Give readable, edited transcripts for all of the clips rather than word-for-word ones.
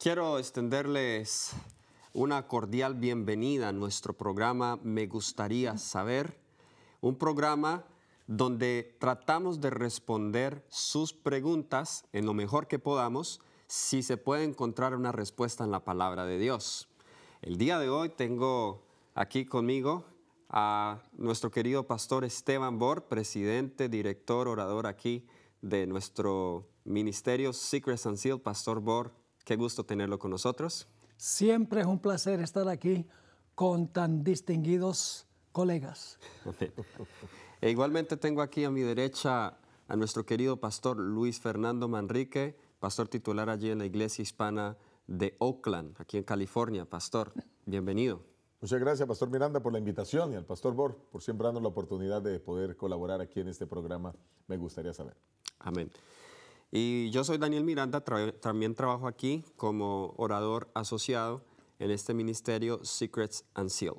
Quiero extenderles una cordial bienvenida a nuestro programa Me Gustaría Saber, un programa donde tratamos de responder sus preguntas en lo mejor que podamos, si se puede encontrar una respuesta en la palabra de Dios. El día de hoy tengo aquí conmigo a nuestro querido pastor Esteban Bor, presidente, director, orador aquí de nuestro ministerio Secrets and Seal. Pastor Bor, qué gusto tenerlo con nosotros. Siempre es un placer estar aquí con tan distinguidos colegas. E igualmente tengo aquí a mi derecha a nuestro querido pastor Luis Fernando Manrique, pastor titular allí en la Iglesia Hispana de Oakland, aquí en California. Pastor, bienvenido. Muchas gracias, Pastor Miranda, por la invitación y al Pastor Bor por siempre darnos la oportunidad de poder colaborar aquí en este programa. Me gustaría saber. Amén. Y yo soy Daniel Miranda, también trabajo aquí como orador asociado en este ministerio Secrets and Seal.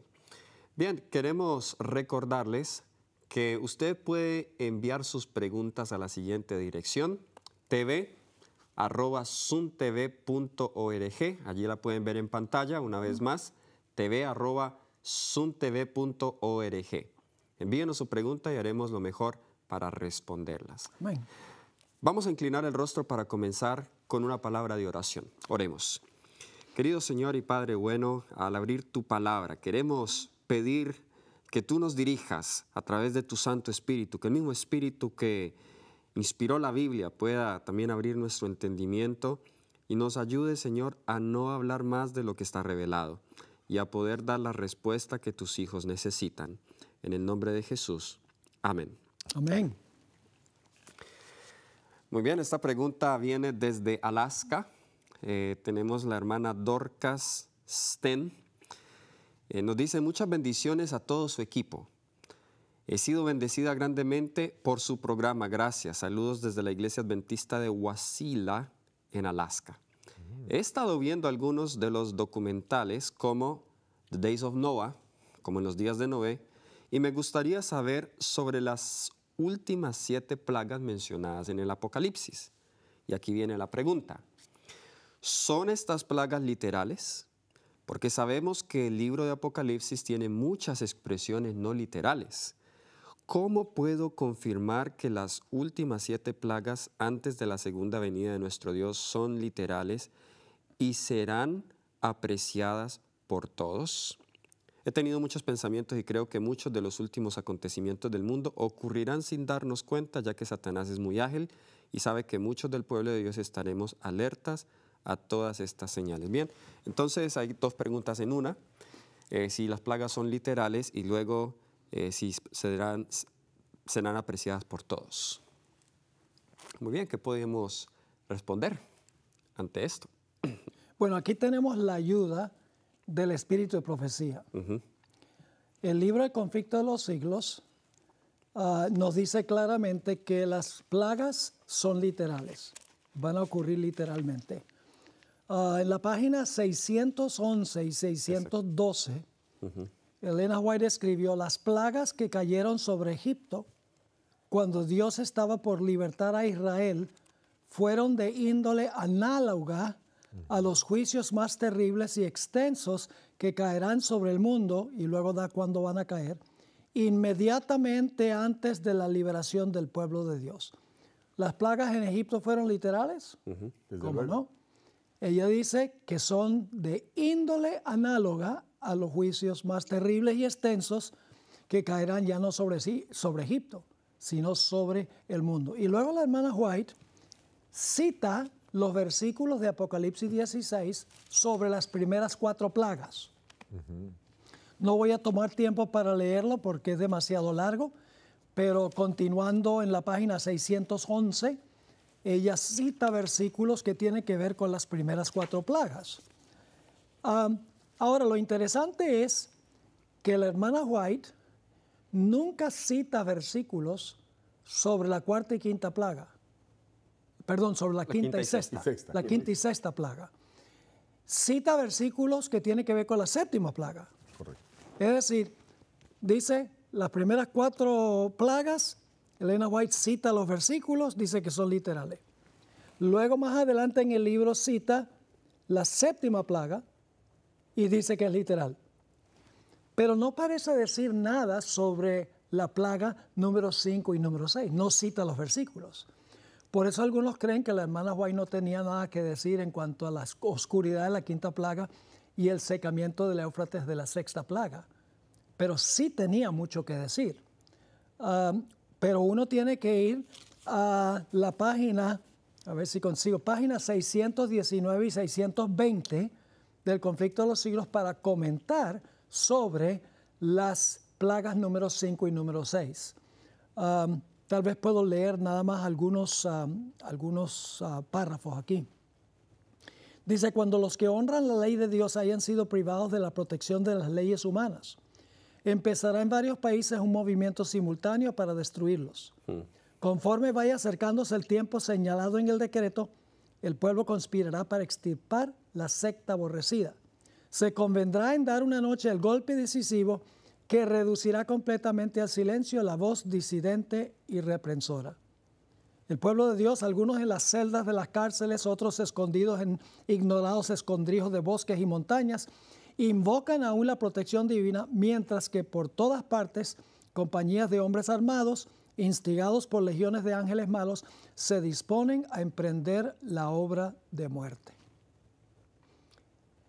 Bien, queremos recordarles que usted puede enviar sus preguntas a la siguiente dirección: tv@suntv.org. Allí la pueden ver en pantalla una vez más, tv@suntv.org. Envíenos su pregunta y haremos lo mejor para responderlas. Amén. Vamos a inclinar el rostro para comenzar con una palabra de oración. Oremos. Querido Señor y Padre bueno, al abrir tu palabra, queremos pedir que tú nos dirijas a través de tu Santo Espíritu, que el mismo Espíritu que inspiró la Biblia pueda también abrir nuestro entendimiento y nos ayude, Señor, a no hablar más de lo que está revelado y a poder dar la respuesta que tus hijos necesitan. En el nombre de Jesús. Amén. Amén. Muy bien, esta pregunta viene desde Alaska. Tenemos la hermana Dorcas Sten. Nos dice: muchas bendiciones a todo su equipo. He sido bendecida grandemente por su programa. Gracias. Saludos desde la Iglesia Adventista de Wasilla, en Alaska. He estado viendo algunos de los documentales como The Days of Noah, como en los días de Noé, y me gustaría saber sobre las últimas 7 plagas mencionadas en el Apocalipsis. Y aquí viene la pregunta: ¿son estas plagas literales? Porque sabemos que el libro de Apocalipsis tiene muchas expresiones no literales. ¿Cómo puedo confirmar que las últimas 7 plagas antes de la segunda venida de nuestro Dios son literales y serán apreciadas por todos? He tenido muchos pensamientos y creo que muchos de los últimos acontecimientos del mundo ocurrirán sin darnos cuenta, ya que Satanás es muy ágil y sabe que muchos del pueblo de Dios estaremos alertas a todas estas señales. Bien, entonces hay 2 preguntas en una: si las plagas son literales y luego si serán apreciadas por todos. Muy bien, ¿qué podemos responder ante esto? Bueno, aquí tenemos la ayuda del espíritu de profecía. El libro El Conflicto de los Siglos nos dice claramente que las plagas son literales, van a ocurrir literalmente. En la página 611 y 612, Elena White escribió: las plagas que cayeron sobre Egipto cuando Dios estaba por libertar a Israel fueron de índole análoga a los juicios más terribles y extensos que caerán sobre el mundo, y luego da cuándo van a caer, inmediatamente antes de la liberación del pueblo de Dios. ¿Las plagas en Egipto fueron literales? ¿Cómo no? Ella dice que son de índole análoga a los juicios más terribles y extensos que caerán ya no sobre Egipto, sino sobre el mundo. Y luego la hermana White cita los versículos de Apocalipsis 16 sobre las primeras 4 plagas. No voy a tomar tiempo para leerlo porque es demasiado largo, pero continuando en la página 611, ella cita versículos que tienen que ver con las primeras 4 plagas. Ahora, lo interesante es que la hermana White nunca cita versículos sobre la 4ª y 5ª plaga. Perdón, sobre la quinta y sexta. La quinta y sexta plaga. Cita versículos que tienen que ver con la 7ª plaga. Correcto. Es decir, dice las primeras 4 plagas, Elena White cita los versículos, dice que son literales. Luego más adelante en el libro cita la séptima plaga y dice que es literal. Pero no parece decir nada sobre la plaga número 5 y número 6. No cita los versículos. Por eso algunos creen que la hermana White no tenía nada que decir en cuanto a la oscuridad de la quinta plaga y el secamiento del Éufrates de la sexta plaga. Pero sí tenía mucho que decir. Pero uno tiene que ir a la página, a ver si consigo, páginas 619 y 620 del Conflicto de los Siglos para comentar sobre las plagas número 5 y número 6. Tal vez puedo leer nada más algunos párrafos aquí. Dice, cuando los que honran la ley de Dios hayan sido privados de la protección de las leyes humanas, empezará en varios países un movimiento simultáneo para destruirlos. Conforme vaya acercándose el tiempo señalado en el decreto, el pueblo conspirará para extirpar la secta aborrecida. Se convendrá en dar una noche el golpe decisivo que reducirá completamente al silencio la voz disidente y reprensora. El pueblo de Dios, algunos en las celdas de las cárceles, otros escondidos en ignorados escondrijos de bosques y montañas, invocan aún la protección divina, mientras que por todas partes compañías de hombres armados, instigados por legiones de ángeles malos, se disponen a emprender la obra de muerte.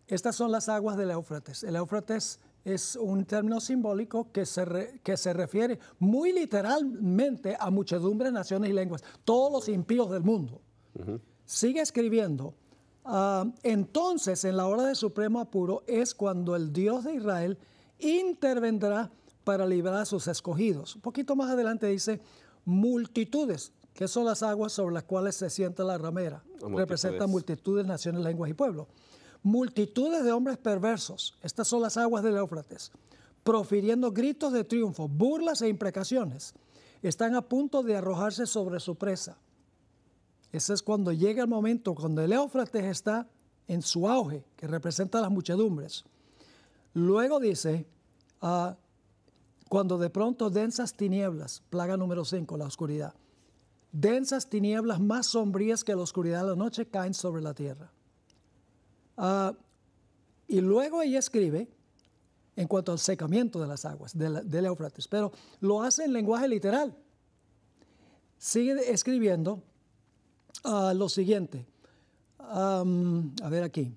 Estas son las aguas del Éufrates. El Éufrates es un término simbólico que se refiere muy literalmente a muchedumbres, naciones y lenguas, todos los impíos del mundo. Sigue escribiendo. Entonces, en la hora de supremo apuro, es cuando el Dios de Israel intervendrá para librar a sus escogidos. Un poquito más adelante dice, multitudes, que son las aguas sobre las cuales se sienta la ramera. Representan multitudes, naciones, lenguas y pueblos. Multitudes de hombres perversos, estas son las aguas del Éufrates, profiriendo gritos de triunfo, burlas e imprecaciones, están a punto de arrojarse sobre su presa. Ese es cuando llega el momento, cuando el Éufrates está en su auge, que representa las muchedumbres. Luego dice, cuando de pronto densas tinieblas, plaga número 5, la oscuridad, densas tinieblas más sombrías que la oscuridad de la noche caen sobre la tierra. Y luego ella escribe en cuanto al secamiento de las aguas del Éufrates, pero lo hace en lenguaje literal. Sigue escribiendo lo siguiente. A ver aquí.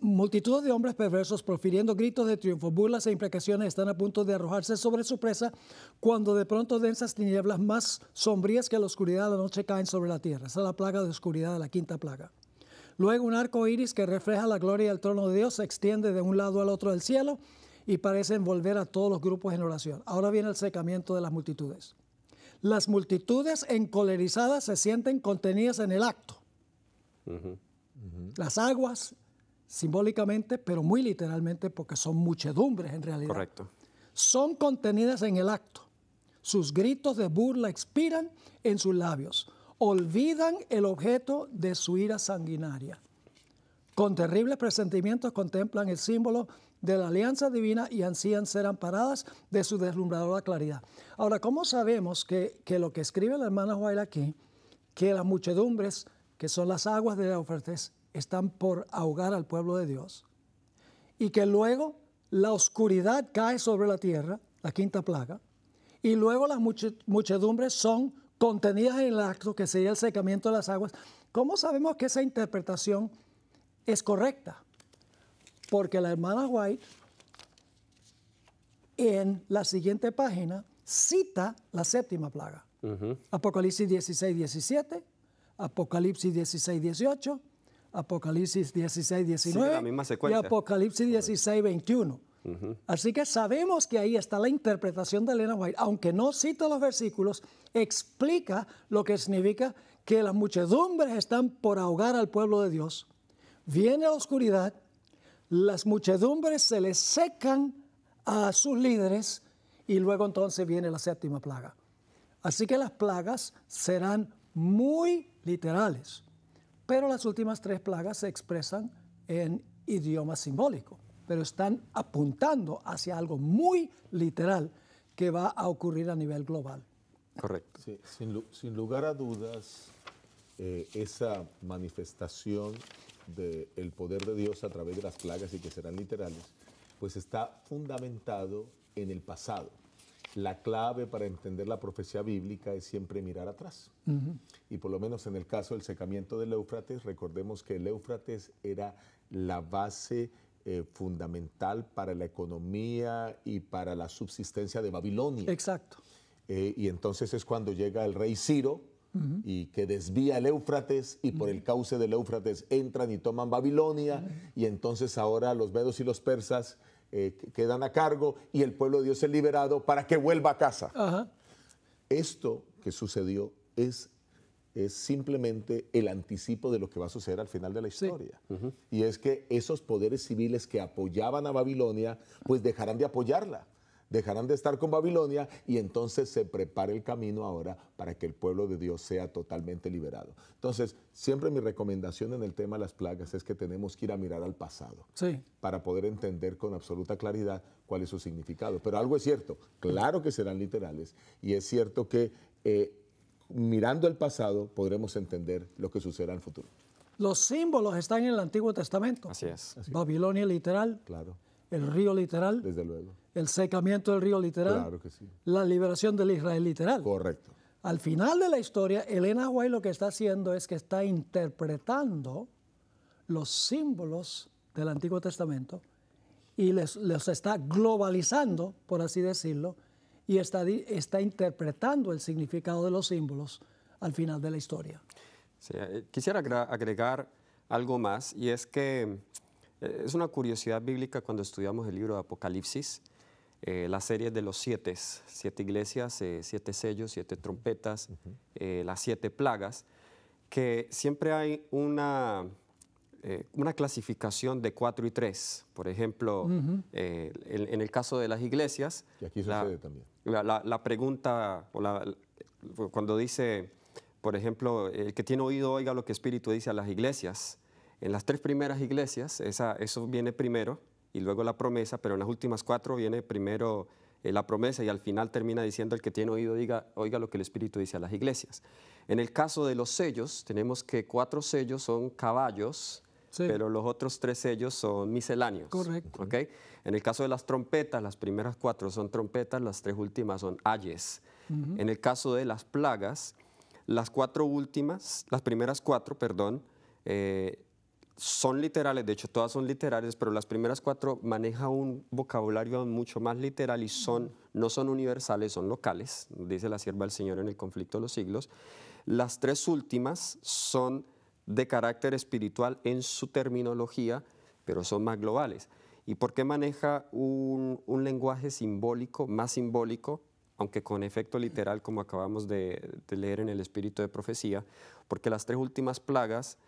Multitud de hombres perversos profiriendo gritos de triunfo, burlas e imprecaciones están a punto de arrojarse sobre su presa cuando de pronto densas tinieblas más sombrías que la oscuridad de la noche caen sobre la tierra. Esa es la plaga de oscuridad de la quinta plaga. Luego un arco iris que refleja la gloria del trono de Dios se extiende de un lado al otro del cielo y parece envolver a todos los grupos en oración. Ahora viene el secamiento de las multitudes. Las multitudes encolerizadas se sienten contenidas en el acto. Las aguas, simbólicamente, pero muy literalmente, porque son muchedumbres en realidad. Correcto. Son contenidas en el acto. Sus gritos de burla expiran en sus labios. Olvidan el objeto de su ira sanguinaria. Con terribles presentimientos contemplan el símbolo de la alianza divina y ansían ser amparadas de su deslumbradora claridad. Ahora, ¿cómo sabemos que lo que escribe la hermana White aquí, que las muchedumbres, que son las aguas del Éufrates, están por ahogar al pueblo de Dios? Y que luego la oscuridad cae sobre la tierra, la quinta plaga, y luego las muchedumbres son contenidas en el acto, que sería el secamiento de las aguas. ¿Cómo sabemos que esa interpretación es correcta? Porque la hermana White en la siguiente página cita la séptima plaga. Apocalipsis 16, 17, Apocalipsis 16, 18, Apocalipsis 16, 19 la misma secuencia. Y Apocalipsis 16, 21. Así que sabemos que ahí está la interpretación de Elena White, aunque no cita los versículos, explica lo que significa que las muchedumbres están por ahogar al pueblo de Dios. Viene la oscuridad, las muchedumbres se les secan a sus líderes y luego entonces viene la séptima plaga. Así que las plagas serán muy literales, pero las últimas 3 plagas se expresan en idioma simbólico, pero están apuntando hacia algo muy literal que va a ocurrir a nivel global. Correcto. Sí, sin lugar a dudas, esa manifestación del poder de Dios a través de las plagas y que serán literales, pues está fundamentado en el pasado. La clave para entender la profecía bíblica es siempre mirar atrás. Y por lo menos en el caso del secamiento del Éufrates, recordemos que el Éufrates era la base fundamental para la economía y para la subsistencia de Babilonia. Exacto. Y entonces es cuando llega el rey Ciro y que desvía el Éufrates y por el cauce del Éufrates entran y toman Babilonia y entonces ahora los medos y los persas quedan a cargo y el pueblo de Dios es liberado para que vuelva a casa. Ajá. Esto que sucedió es simplemente el anticipo de lo que va a suceder al final de la historia. Y es que esos poderes civiles que apoyaban a Babilonia, pues dejarán de apoyarla, dejarán de estar con Babilonia y entonces se prepara el camino ahora para que el pueblo de Dios sea totalmente liberado. Entonces, siempre mi recomendación en el tema de las plagas es que tenemos que ir a mirar al pasado para poder entender con absoluta claridad cuál es su significado. Pero algo es cierto, claro que serán literales y es cierto que mirando el pasado podremos entender lo que sucederá en el futuro. Los símbolos están en el Antiguo Testamento. Así es. Babilonia literal, Claro, el río literal, desde luego. el secamiento del río literal, Claro que sí. la liberación del Israel literal. Correcto. Al final de la historia, Elena White lo que está haciendo es que está interpretando los símbolos del Antiguo Testamento y los está globalizando, por así decirlo, y está interpretando el significado de los símbolos al final de la historia. Sí, quisiera agregar algo más, y es que es una curiosidad bíblica cuando estudiamos el libro de Apocalipsis, la serie de los siete iglesias, 7 sellos, 7 trompetas, las 7 plagas, que siempre hay una clasificación de 4 y 3. Por ejemplo, en el caso de las iglesias, Y aquí sucede también. la pregunta, cuando dice, por ejemplo, el que tiene oído oiga lo que Espíritu dice a las iglesias. En las 3 primeras iglesias, eso viene primero y luego la promesa, pero en las últimas 4 viene primero la promesa y al final termina diciendo el que tiene oído oiga lo que el Espíritu dice a las iglesias. En el caso de los sellos, tenemos que 4 sellos son caballos, pero los otros 3 sellos son misceláneos. Correcto. ¿Okay? En el caso de las trompetas, las primeras 4 son trompetas, las 3 últimas son ayes. En el caso de las plagas, las primeras 4, son literales, de hecho todas son literales, pero las primeras 4 manejan un vocabulario mucho más literal y no son universales, son locales, dice la sierva del Señor en el conflicto de los siglos. Las 3 últimas son de carácter espiritual en su terminología, pero son más globales. ¿Y por qué maneja un lenguaje simbólico, más simbólico, aunque con efecto literal, como acabamos de leer en el espíritu de profecía? Porque las 3 últimas plagas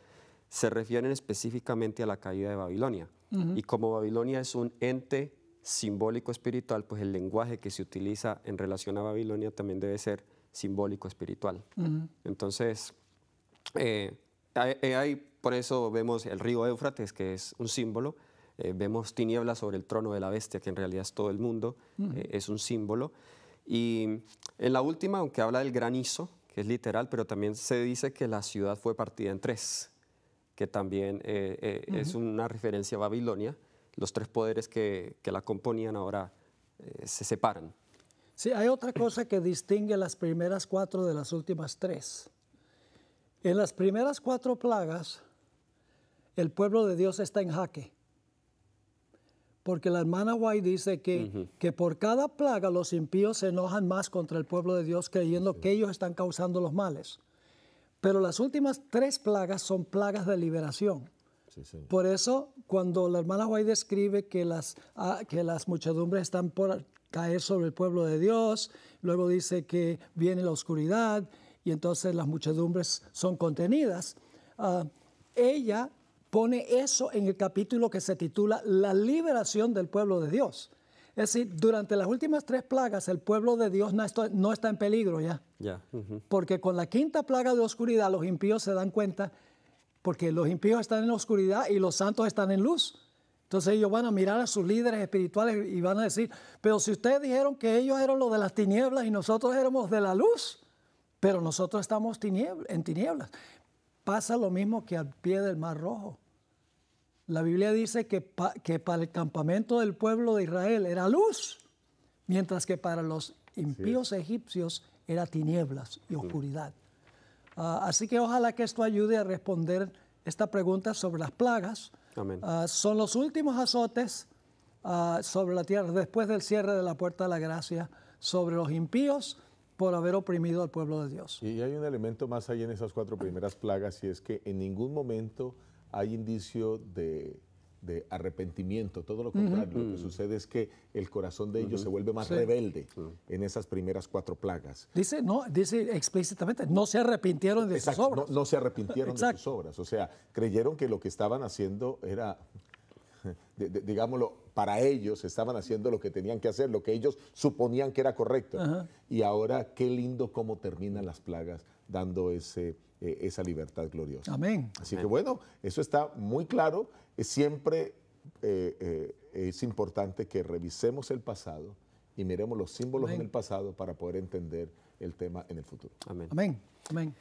se refieren específicamente a la caída de Babilonia. Y como Babilonia es un ente simbólico espiritual, pues el lenguaje que se utiliza en relación a Babilonia también debe ser simbólico espiritual. Entonces, por eso vemos el río Éufrates, que es un símbolo. Vemos tinieblas sobre el trono de la bestia, que en realidad es todo el mundo, es un símbolo. Y en la última, aunque habla del granizo, que es literal, pero también se dice que la ciudad fue partida en 3, que también es una referencia a Babilonia. Los 3 poderes que la componían ahora se separan. Sí, hay otra cosa que distingue las primeras 4 de las últimas 3. En las primeras 4 plagas, el pueblo de Dios está en jaque. Porque la hermana White dice que por cada plaga los impíos se enojan más contra el pueblo de Dios creyendo que ellos están causando los males. Pero las últimas 3 plagas son plagas de liberación. Sí, sí. Por eso, cuando la hermana White describe que las muchedumbres están por caer sobre el pueblo de Dios, luego dice que viene la oscuridad y entonces las muchedumbres son contenidas, ella pone eso en el capítulo que se titula La liberación del pueblo de Dios. Es decir, durante las últimas 3 plagas el pueblo de Dios no está en peligro ya. Porque con la 5ª plaga de oscuridad los impíos se dan cuenta, porque los impíos están en la oscuridad y los santos están en luz. Entonces ellos van a mirar a sus líderes espirituales y van a decir, pero si ustedes dijeron que ellos eran los de las tinieblas y nosotros éramos de la luz, pero nosotros estamos en tinieblas. pasa lo mismo que al pie del Mar Rojo. La Biblia dice que para el campamento del pueblo de Israel era luz, mientras que para los impíos egipcios era tinieblas y oscuridad. Así que ojalá que esto ayude a responder esta pregunta sobre las plagas. Amén. Son los últimos azotes sobre la tierra después del cierre de la puerta de la gracia sobre los impíos por haber oprimido al pueblo de Dios. Y hay un elemento más ahí en esas 4 primeras plagas, y es que en ningún momento hay indicio de arrepentimiento, todo lo contrario. Lo que sucede es que el corazón de ellos se vuelve más rebelde en esas primeras 4 plagas. Dice explícitamente, no se arrepintieron de sus obras. No se arrepintieron de sus obras, o sea, creyeron que lo que estaban haciendo era, digámoslo, para ellos estaban haciendo lo que tenían que hacer, lo que ellos suponían que era correcto. Y ahora, qué lindo cómo terminan las plagas dando esa libertad gloriosa. Amén. Así que bueno, eso está muy claro. Siempre es importante que revisemos el pasado y miremos los símbolos en el pasado para poder entender el tema en el futuro. Amén. Amén. Amén.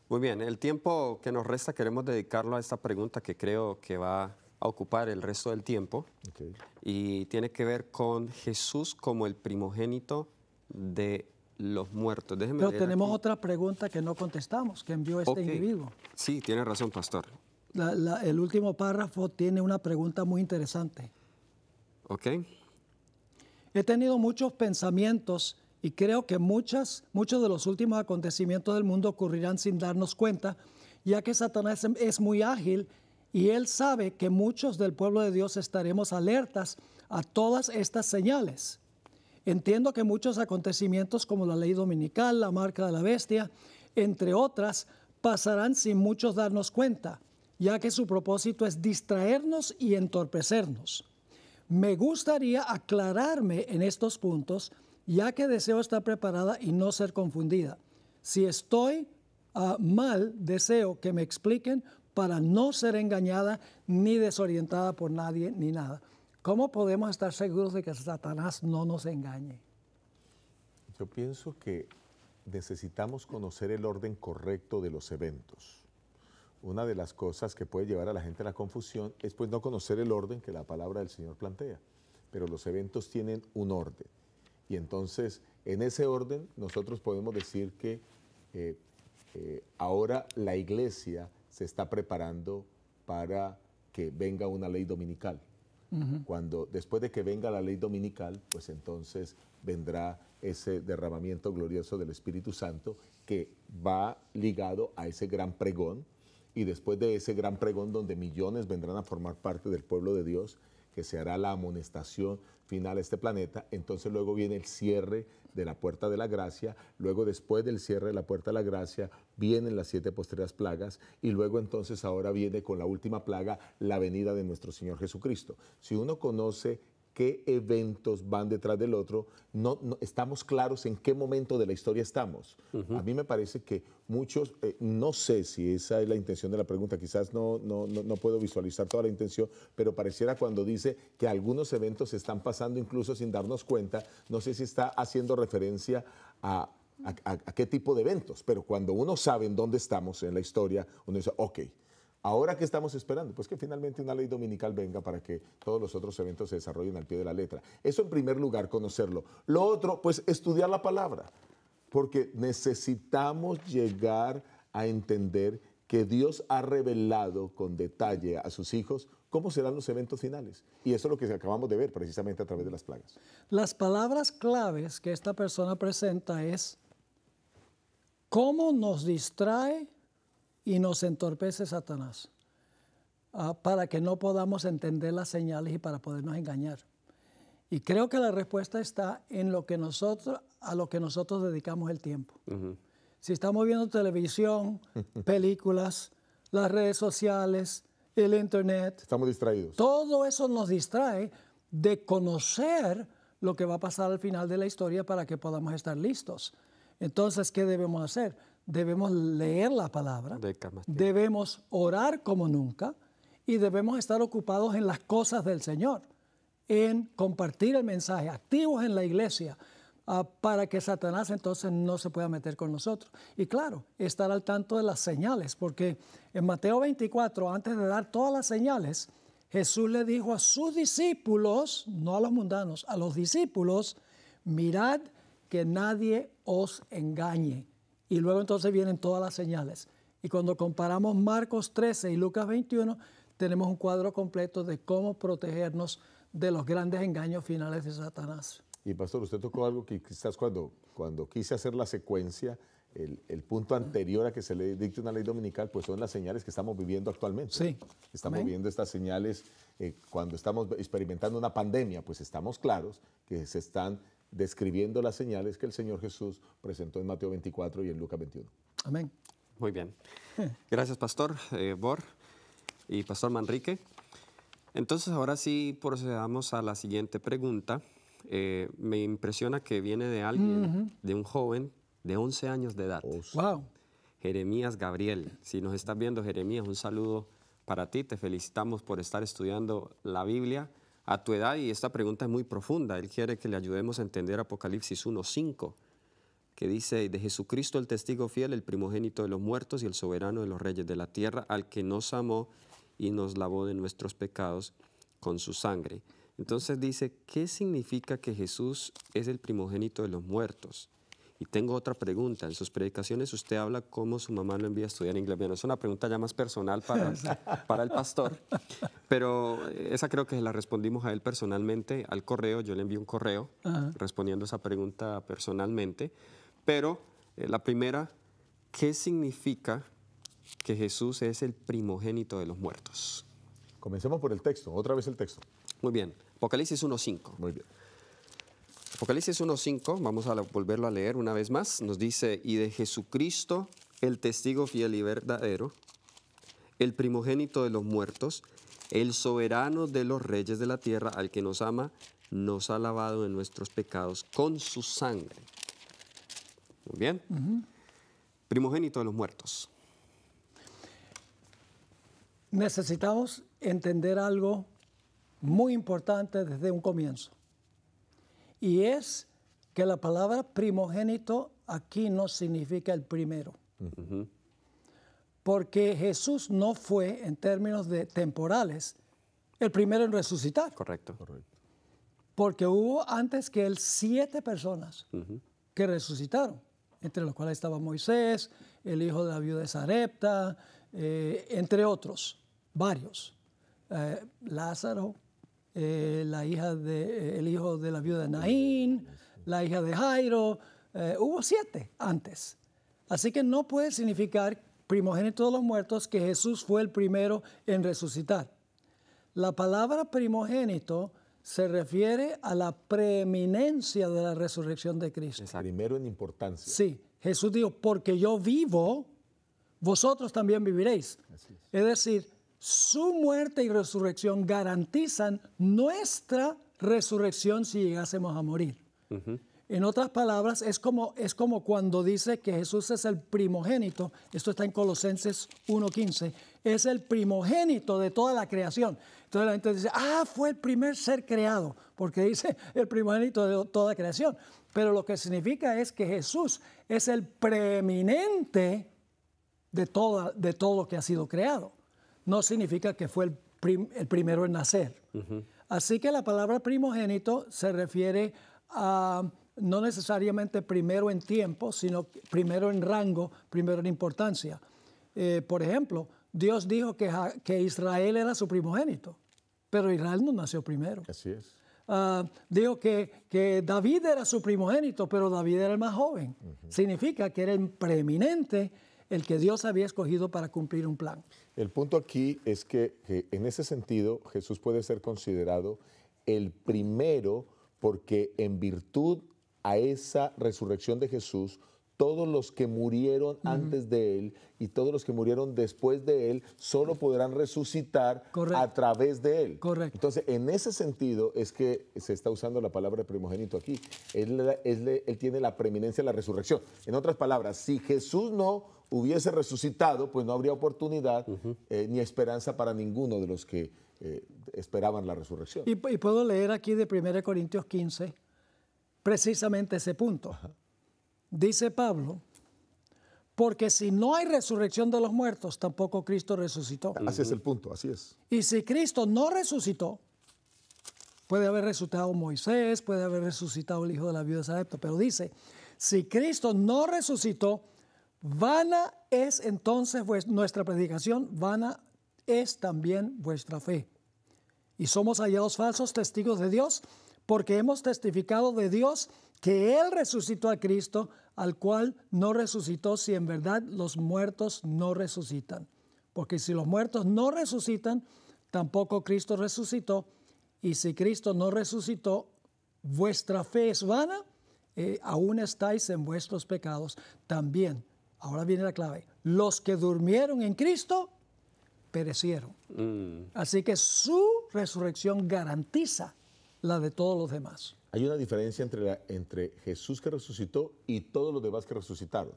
Muy bien, el tiempo que nos resta queremos dedicarlo a esta pregunta que creo que va a ocupar el resto del tiempo. Okay. Y tiene que ver con Jesús como el primogénito de los muertos. Déjeme Pero leer tenemos aquí. otra pregunta que no contestamos, que envió este Ok. individuo. Sí, tiene razón, pastor. El último párrafo tiene una pregunta muy interesante. ¿Ok? He tenido muchos pensamientos y creo que muchos de los últimos acontecimientos del mundo ocurrirán sin darnos cuenta, ya que Satanás es muy ágil y él sabe que muchos del pueblo de Dios estaremos alertas a todas estas señales. Entiendo que muchos acontecimientos como la ley dominical, la marca de la bestia, entre otras, pasarán sin muchos darnos cuenta, ya que su propósito es distraernos y entorpecernos. Me gustaría aclararme en estos puntos, ya que deseo estar preparada y no ser confundida. Si estoy mal, deseo que me expliquen para no ser engañada ni desorientada por nadie ni nada. ¿Cómo podemos estar seguros de que Satanás no nos engañe? Yo pienso que necesitamos conocer el orden correcto de los eventos. Una de las cosas que puede llevar a la gente a la confusión es pues no conocer el orden que la palabra del Señor plantea. Pero los eventos tienen un orden. Y entonces, en ese orden, nosotros podemos decir que ahora la iglesia se está preparando para que venga una ley dominical. Cuando después de que venga la ley dominical, pues entonces vendrá ese derramamiento glorioso del Espíritu Santo que va ligado a ese gran pregón, y después de ese gran pregón donde millones vendrán a formar parte del pueblo de Dios, que se hará la amonestación final a este planeta. Entonces luego viene el cierre de la puerta de la gracia, luego después del cierre de la puerta de la gracia vienen las 7 postreras plagas, y luego entonces ahora viene con la última plaga la venida de nuestro Señor Jesucristo. Si uno conoce qué eventos van detrás del otro, no estamos claros en qué momento de la historia estamos. A mí me parece que muchos, no sé si esa es la intención de la pregunta, quizás no puedo visualizar toda la intención, pero pareciera cuando dice que algunos eventos están pasando incluso sin darnos cuenta, no sé si está haciendo referencia a qué tipo de eventos, pero cuando uno sabe en dónde estamos en la historia, uno dice, ok, ¿ahora qué estamos esperando? Pues que finalmente una ley dominical venga para que todos los otros eventos se desarrollen al pie de la letra. Eso en primer lugar, conocerlo. Lo otro, pues estudiar la palabra, porque necesitamos llegar a entender que Dios ha revelado con detalle a sus hijos cómo serán los eventos finales. Y eso es lo que acabamos de ver precisamente a través de las plagas. Las palabras claves que esta persona presenta es cómo nos distrae y nos entorpece Satanás para que no podamos entender las señales y para podernos engañar. Y creo que la respuesta está en a lo que nosotros dedicamos el tiempo. Si estamos viendo televisión, películas, las redes sociales, el internet, Estamos distraídos. todo eso nos distrae de conocer lo que va a pasar al final de la historia para que podamos estar listos. Entonces, ¿qué debemos hacer? Debemos leer la palabra, debemos orar como nunca y debemos estar ocupados en las cosas del Señor, en compartir el mensaje, activos en la iglesia, para que Satanás entonces no se pueda meter con nosotros. Y claro, estar al tanto de las señales, porque en Mateo 24, antes de dar todas las señales, Jesús le dijo a sus discípulos, no a los mundanos, a los discípulos, mirad que nadie os engañe. Y luego entonces vienen todas las señales. Y cuando comparamos Marcos 13 y Lucas 21, tenemos un cuadro completo de cómo protegernos de los grandes engaños finales de Satanás. Y pastor, usted tocó algo que quizás cuando quise hacer la secuencia, el punto anterior a que se le dicte una ley dominical, pues son las señales que estamos viviendo actualmente. Sí. Estamos Amén. viendo estas señales cuando estamos experimentando una pandemia, pues estamos claros que se están describiendo las señales que el Señor Jesús presentó en Mateo 24 y en Lucas 21. Amén. Muy bien. Gracias, Pastor Bor y Pastor Manrique. Entonces, ahora sí procedamos a la siguiente pregunta. Me impresiona que viene de alguien, de un joven de 11 años de edad. Wow. Jeremías Gabriel. Si nos estás viendo, Jeremías, un saludo para ti. Te felicitamos por estar estudiando la Biblia a tu edad, y esta pregunta es muy profunda. Él quiere que le ayudemos a entender Apocalipsis 1:5, que dice: de Jesucristo el testigo fiel, el primogénito de los muertos y el soberano de los reyes de la tierra, al que nos amó y nos lavó de nuestros pecados con su sangre. Entonces dice, ¿qué significa que Jesús es el primogénito de los muertos? Y tengo otra pregunta. En sus predicaciones usted habla cómo su mamá lo envía a estudiar inglés. Bueno, es una pregunta ya más personal para el pastor, pero esa creo que la respondimos a él personalmente al correo. Yo le envié un correo respondiendo esa pregunta personalmente. Pero la primera, ¿qué significa que Jesús es el primogénito de los muertos? Comencemos por el texto, otra vez el texto. Muy bien, Apocalipsis 1:5. Muy bien. Apocalipsis 1:5, vamos a volverlo a leer una vez más. Nos dice: y de Jesucristo, el testigo fiel y verdadero, el primogénito de los muertos, el soberano de los reyes de la tierra, al que nos ama, nos ha lavado de nuestros pecados con su sangre. Muy bien. Primogénito de los muertos. Necesitamos entender algo muy importante desde un comienzo. Y es que la palabra primogénito aquí no significa el primero. Porque Jesús no fue, en términos temporales, el primero en resucitar. Correcto. Porque hubo antes que él 7 personas que resucitaron, entre los cuales estaba Moisés, el hijo de la viuda de Sarepta, entre otros, varios. Lázaro, el hijo de la viuda de Naín, la hija de Jairo. Hubo 7 antes. Así que no puede significar primogénito de los muertos que Jesús fue el primero en resucitar. La palabra primogénito se refiere a la preeminencia de la resurrección de Cristo. Exacto. Primero en importancia. Sí, Jesús dijo, porque yo vivo, vosotros también viviréis. Es decir, su muerte y resurrección garantizan nuestra resurrección si llegásemos a morir. En otras palabras, es como cuando dice que Jesús es el primogénito, esto está en Colosenses 1:15, es el primogénito de toda la creación. Entonces la gente dice, fue el primer ser creado, porque dice el primogénito de toda la creación. Pero lo que significa es que Jesús es el preeminente de todo lo que ha sido creado. No significa que fue el primero en nacer. Así que la palabra primogénito se refiere a no necesariamente primero en tiempo, sino primero en rango, primero en importancia. Por ejemplo, Dios dijo que Israel era su primogénito, pero Israel no nació primero. Así es. Dijo que David era su primogénito, pero David era el más joven. Significa que era el preeminente, el que Dios había escogido para cumplir un plan. El punto aquí es que en ese sentido Jesús puede ser considerado el primero porque en virtud a esa resurrección de Jesús, todos los que murieron antes de Él y todos los que murieron después de Él solo podrán resucitar a través de Él. Correcto. Entonces, en ese sentido es que se está usando la palabra primogénito aquí. Él tiene la preeminencia de la resurrección. En otras palabras, si Jesús no hubiese resucitado, pues no habría oportunidad ni esperanza para ninguno de los que esperaban la resurrección. Y puedo leer aquí de 1 Corintios 15, precisamente ese punto. Dice Pablo, porque si no hay resurrección de los muertos, tampoco Cristo resucitó. Así es el punto, así es. Y si Cristo no resucitó, puede haber resucitado Moisés, puede haber resucitado el hijo de la viuda de Sarepta, pero dice, si Cristo no resucitó, vana es entonces nuestra predicación, vana es también vuestra fe. Y somos hallados falsos testigos de Dios, porque hemos testificado de Dios que Él resucitó a Cristo, al cual no resucitó si en verdad los muertos no resucitan. Porque si los muertos no resucitan, tampoco Cristo resucitó. Y si Cristo no resucitó, vuestra fe es vana, aún estáis en vuestros pecados. También, ahora viene la clave, los que durmieron en Cristo perecieron. Así que su resurrección garantiza la de todos los demás. Hay una diferencia entre Jesús que resucitó y todos los demás que resucitaron.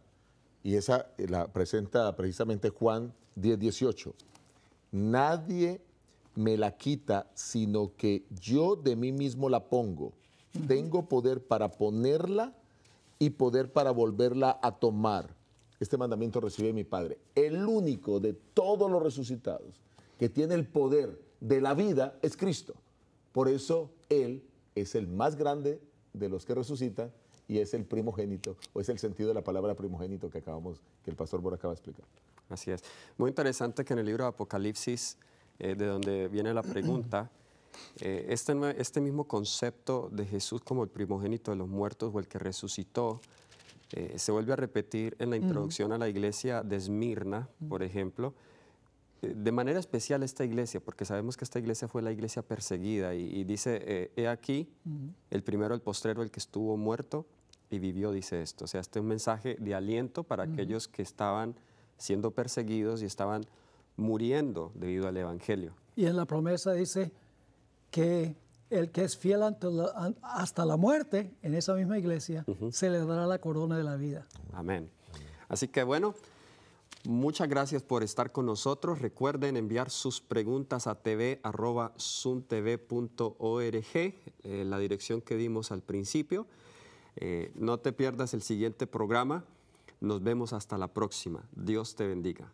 Y esa la presenta precisamente Juan 10:18. Nadie me la quita, sino que yo de mí mismo la pongo. Tengo poder para ponerla y poder para volverla a tomar. Este mandamiento recibí de mi Padre. El único de todos los resucitados que tiene el poder de la vida es Cristo. Por eso Él es el más grande de los que resucitan y es el primogénito, o es el sentido de la palabra primogénito que el pastor Bora acaba de explicar. Así es. Muy interesante que en el libro de Apocalipsis, de donde viene la pregunta, este mismo concepto de Jesús como el primogénito de los muertos o el que resucitó, se vuelve a repetir en la introducción a la iglesia de Esmirna, por ejemplo, de manera especial esta iglesia, porque sabemos que esta iglesia fue la iglesia perseguida y dice, he aquí, el primero, el postrero, el que estuvo muerto y vivió, dice esto. O sea, este es un mensaje de aliento para aquellos que estaban siendo perseguidos y estaban muriendo debido al evangelio. Y en la promesa dice que el que es fiel hasta la muerte, en esa misma iglesia, se le dará la corona de la vida. Amén. Así que bueno, muchas gracias por estar con nosotros. Recuerden enviar sus preguntas a tv@suntv.org, la dirección que dimos al principio. No te pierdas el siguiente programa. Nos vemos hasta la próxima. Dios te bendiga.